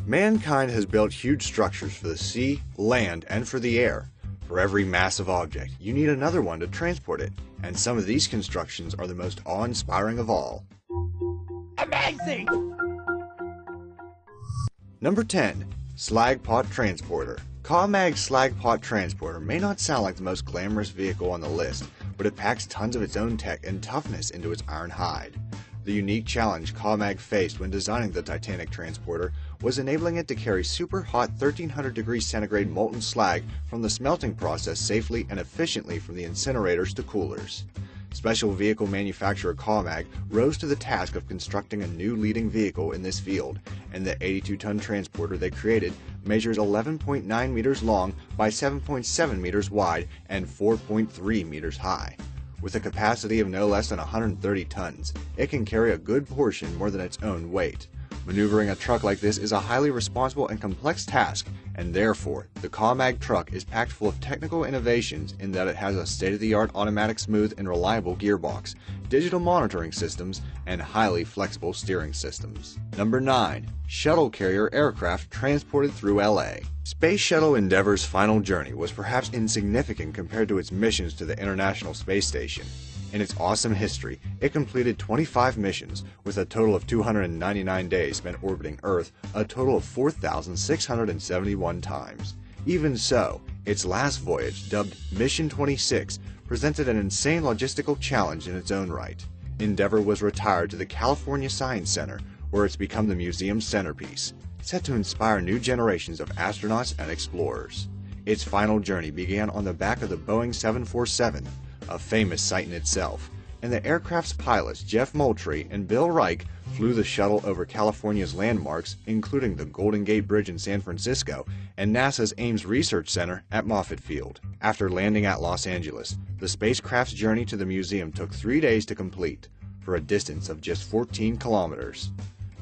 Mankind has built huge structures for the sea, land, and for the air. For every massive object, you need another one to transport it, and some of these constructions are the most awe-inspiring of all. Amazing! Number 10. Slag Pot Transporter. COMAG's Slag Pot Transporter may not sound like the most glamorous vehicle on the list, but it packs tons of its own tech and toughness into its iron hide. The unique challenge COMAG faced when designing the Titanic transporter was enabling it to carry super hot 1300 degrees centigrade molten slag from the smelting process safely and efficiently from the incinerators to coolers. Special vehicle manufacturer COMAG rose to the task of constructing a new leading vehicle in this field, and the 82-ton transporter they created measures 11.9 meters long by 7.7 meters wide and 4.3 meters high. With a capacity of no less than 130 tons, it can carry a good portion more than its own weight. Maneuvering a truck like this is a highly responsible and complex task, and therefore, the COMAG truck is packed full of technical innovations in that it has a state-of-the-art automatic smooth and reliable gearbox, digital monitoring systems, and highly flexible steering systems. Number 9. Shuttle Carrier Aircraft Transported Through LA. Space Shuttle Endeavour's final journey was perhaps insignificant compared to its missions to the International Space Station. In its awesome history, it completed 25 missions, with a total of 299 days spent orbiting Earth, a total of 4,671 times. Even so, its last voyage, dubbed Mission 26, presented an insane logistical challenge in its own right. Endeavour was retired to the California Science Center, where it's become the museum's centerpiece, set to inspire new generations of astronauts and explorers. Its final journey began on the back of the Boeing 747, a famous sight in itself, and the aircraft's pilots Jeff Moultrie and Bill Reich flew the shuttle over California's landmarks, including the Golden Gate Bridge in San Francisco and NASA's Ames Research Center at Moffett Field. After landing at Los Angeles, the spacecraft's journey to the museum took 3 days to complete, for a distance of just 14 kilometers.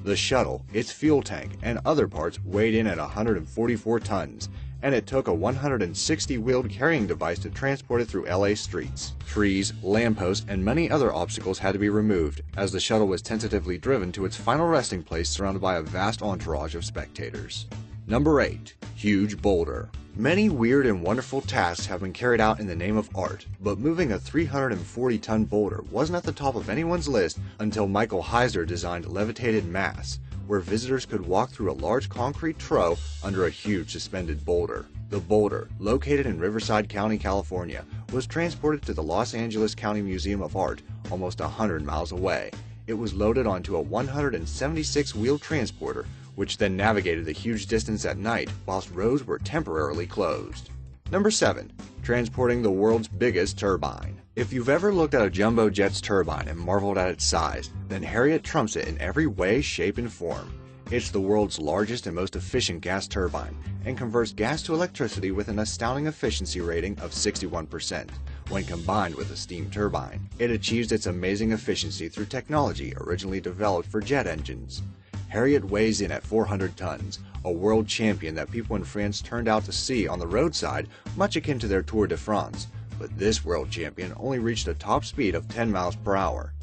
The shuttle, its fuel tank, and other parts weighed in at 144 tons, and it took a 160-wheeled carrying device to transport it through LA streets. Trees, lampposts, and many other obstacles had to be removed, as the shuttle was tentatively driven to its final resting place surrounded by a vast entourage of spectators. Number 8. Huge Boulder. Many weird and wonderful tasks have been carried out in the name of art, but moving a 340-ton boulder wasn't at the top of anyone's list until Michael Heiser designed Levitated Mass, where visitors could walk through a large concrete trough under a huge suspended boulder. The boulder, located in Riverside County, California, was transported to the Los Angeles County Museum of Art almost 100 miles away. It was loaded onto a 176-wheel transporter, which then navigated the huge distance at night whilst roads were temporarily closed. Number 7. Transporting the world's biggest turbine. If you've ever looked at a jumbo jet's turbine and marveled at its size, then Harriet trumps it in every way, shape, and form. It's the world's largest and most efficient gas turbine, and converts gas to electricity with an astounding efficiency rating of 61%. When combined with a steam turbine, it achieves its amazing efficiency through technology originally developed for jet engines. Harriet weighs in at 400 tons, a world champion that people in France turned out to see on the roadside, much akin to their Tour de France. But this world champion only reached a top speed of 10 miles per hour.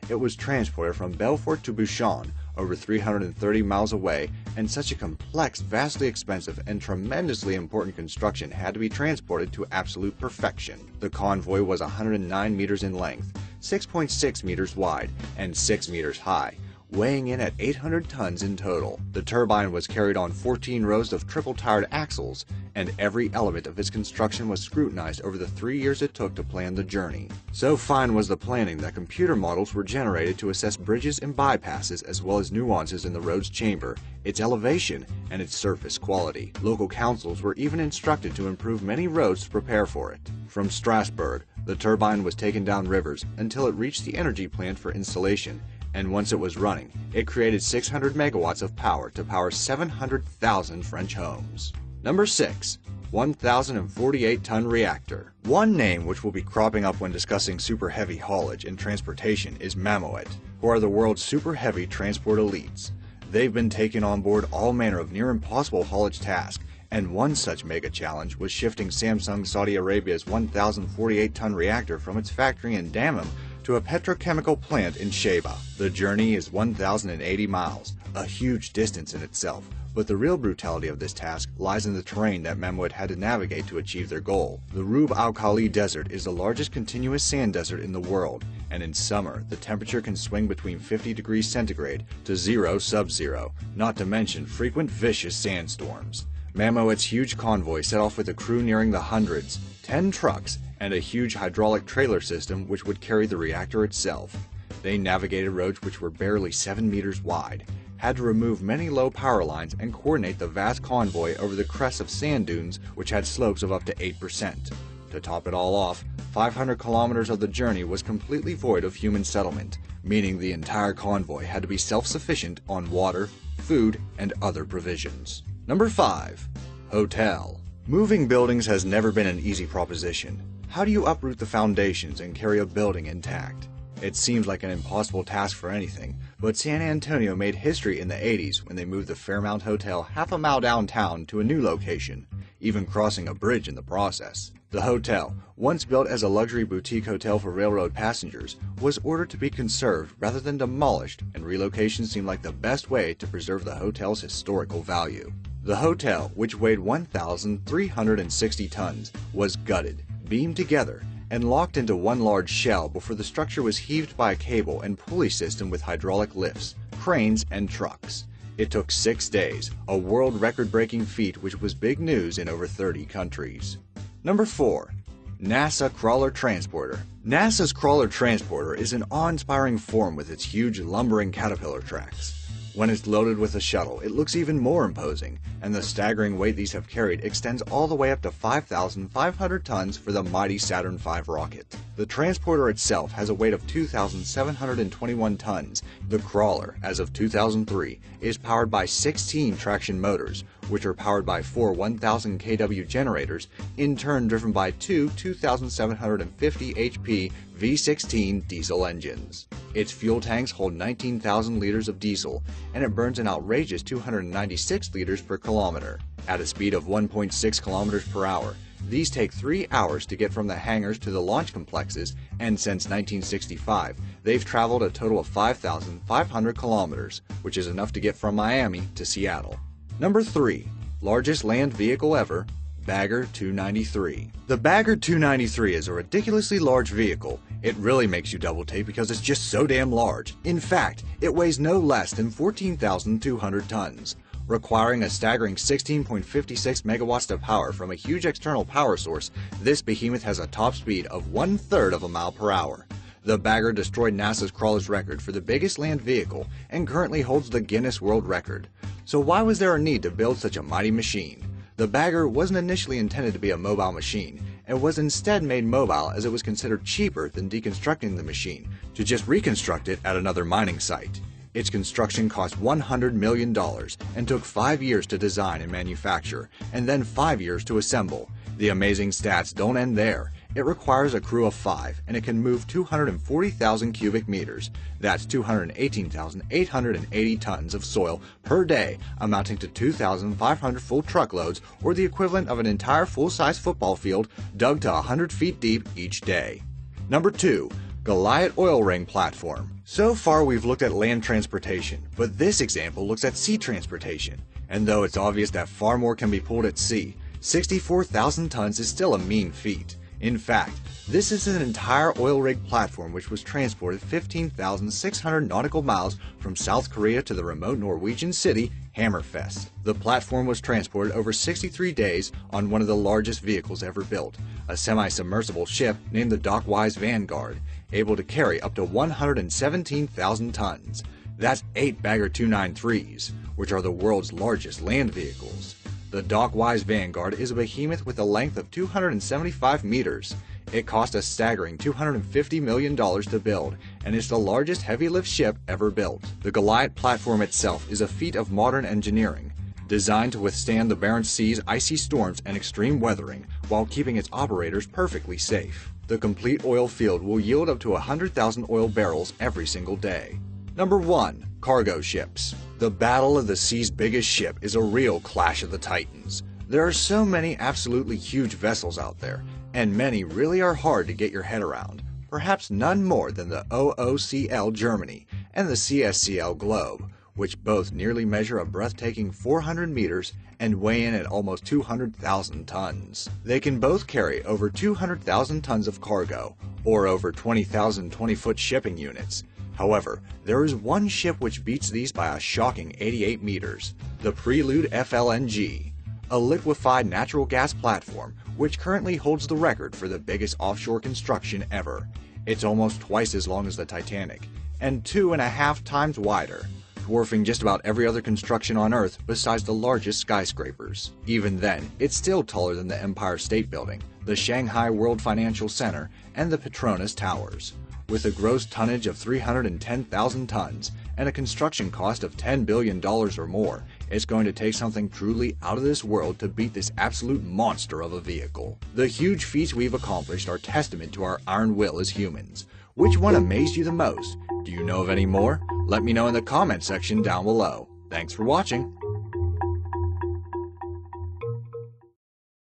It was transported from Belfort to Bouchon, over 330 miles away, and such a complex, vastly expensive, and tremendously important construction had to be transported to absolute perfection. The convoy was 109 meters in length, 6.6 meters wide, and 6 meters high, weighing in at 800 tons in total. The turbine was carried on 14 rows of triple-tired axles, and every element of its construction was scrutinized over the 3 years it took to plan the journey. So fine was the planning that computer models were generated to assess bridges and bypasses as well as nuances in the road's chamber, its elevation, and its surface quality. Local councils were even instructed to improve many roads to prepare for it. From Strasbourg, the turbine was taken down rivers until it reached the energy plant for installation, and once it was running, it created 600 megawatts of power to power 700,000 French homes. Number 6. 1,048-ton reactor. One name which will be cropping up when discussing super heavy haulage and transportation is Mammoet, who are the world's super heavy transport elites. They've been taking on board all manner of near impossible haulage tasks, and one such mega challenge was shifting Samsung Saudi Arabia's 1,048-ton reactor from its factory in Dammam to a petrochemical plant in Sheba. The journey is 1,080 miles, a huge distance in itself, But the real brutality of this task lies in the terrain that Mehmet had to navigate to achieve their goal. The Rub al-Khali Desert is the largest continuous sand desert in the world, and in summer, the temperature can swing between 50 degrees centigrade to 0 sub-zero, not to mention frequent vicious sandstorms. Mehmet's huge convoy set off with a crew nearing the hundreds, 10 trucks, and a huge hydraulic trailer system which would carry the reactor itself. They navigated roads which were barely 7 meters wide, had to remove many low power lines and coordinate the vast convoy over the crests of sand dunes which had slopes of up to 8%. To top it all off, 500 kilometers of the journey was completely void of human settlement, meaning the entire convoy had to be self-sufficient on water, food, and other provisions. Number 5. Hotel. Moving buildings has never been an easy proposition. How do you uproot the foundations and carry a building intact? It seems like an impossible task for anything, but San Antonio made history in the 80s when they moved the Fairmount Hotel half a mile downtown to a new location, even crossing a bridge in the process. The hotel, once built as a luxury boutique hotel for railroad passengers, was ordered to be conserved rather than demolished, and relocation seemed like the best way to preserve the hotel's historical value. The hotel, which weighed 1,360 tons, was gutted, beamed together, and locked into one large shell before the structure was heaved by a cable and pulley system with hydraulic lifts, cranes, and trucks. It took 6 days, a world record-breaking feat which was big news in over 30 countries. Number 4. NASA Crawler Transporter. NASA's Crawler Transporter is an awe-inspiring form with its huge lumbering caterpillar tracks. When it's loaded with a shuttle, it looks even more imposing, and the staggering weight these have carried extends all the way up to 5,500 tons for the mighty Saturn V rocket. The transporter itself has a weight of 2,721 tons. The crawler, as of 2003, is powered by 16 traction motors, which are powered by 4 1,000 kW generators, in turn driven by two 2,750 HP V16 diesel engines. Its fuel tanks hold 19,000 liters of diesel, and it burns an outrageous 296 liters per kilometer. At a speed of 1.6 kilometers per hour, these take 3 hours to get from the hangars to the launch complexes, and since 1965, they've traveled a total of 5,500 kilometers, which is enough to get from Miami to Seattle. Number 3. Largest land vehicle ever, Bagger 293. The Bagger 293 is a ridiculously large vehicle. It really makes you double take because it's just so damn large. In fact, it weighs no less than 14,200 tons. Requiring a staggering 16.56 megawatts of power from a huge external power source, this behemoth has a top speed of 1/3 of a mile per hour. The Bagger destroyed NASA's crawler's record for the biggest land vehicle and currently holds the Guinness World Record. So why was there a need to build such a mighty machine? The Bagger wasn't initially intended to be a mobile machine, and was instead made mobile as it was considered cheaper than deconstructing the machine to just reconstruct it at another mining site. Its construction cost $100 million and took 5 years to design and manufacture, and then 5 years to assemble. The amazing stats don't end there. It requires a crew of 5, and it can move 240,000 cubic meters. That's 218,880 tons of soil per day, amounting to 2,500 full truckloads, or the equivalent of an entire full-size football field dug to 100 feet deep each day. Number 2. Goliath Oil Ring Platform. So far we've looked at land transportation, but this example looks at sea transportation. And though it's obvious that far more can be pulled at sea, 64,000 tons is still a mean feat. In fact, this is an entire oil rig platform which was transported 15,600 nautical miles from South Korea to the remote Norwegian city Hammerfest. The platform was transported over 63 days on one of the largest vehicles ever built, a semi-submersible ship named the Dockwise Vanguard, able to carry up to 117,000 tons. That's 8 Bagger 293s, which are the world's largest land vehicles. The Dockwise Vanguard is a behemoth with a length of 275 meters. It cost a staggering $250 million to build, and is the largest heavy-lift ship ever built. The Goliath platform itself is a feat of modern engineering, designed to withstand the Barents Sea's icy storms and extreme weathering, while keeping its operators perfectly safe. The complete oil field will yield up to 100,000 oil barrels every single day. Number 1. Cargo ships. The battle of the sea's biggest ship is a real clash of the titans. There are so many absolutely huge vessels out there, and many really are hard to get your head around. Perhaps none more than the OOCL Germany and the CSCL Globe, which both nearly measure a breathtaking 400 meters and weigh in at almost 200,000 tons. They can both carry over 200,000 tons of cargo, or over 20,000 20-foot shipping units. However, there is one ship which beats these by a shocking 88 meters, the Prelude FLNG, a liquefied natural gas platform which currently holds the record for the biggest offshore construction ever. It's almost twice as long as the Titanic, and 2.5 times wider, dwarfing just about every other construction on Earth besides the largest skyscrapers. Even then, it's still taller than the Empire State Building, the Shanghai World Financial Center, and the Petronas Towers. With a gross tonnage of 310,000 tons and a construction cost of $10 billion or more, it's going to take something truly out of this world to beat this absolute monster of a vehicle. The huge feats we've accomplished are testament to our iron will as humans. Which one amazed you the most? Do you know of any more? Let me know in the comment section down below. Thanks for watching.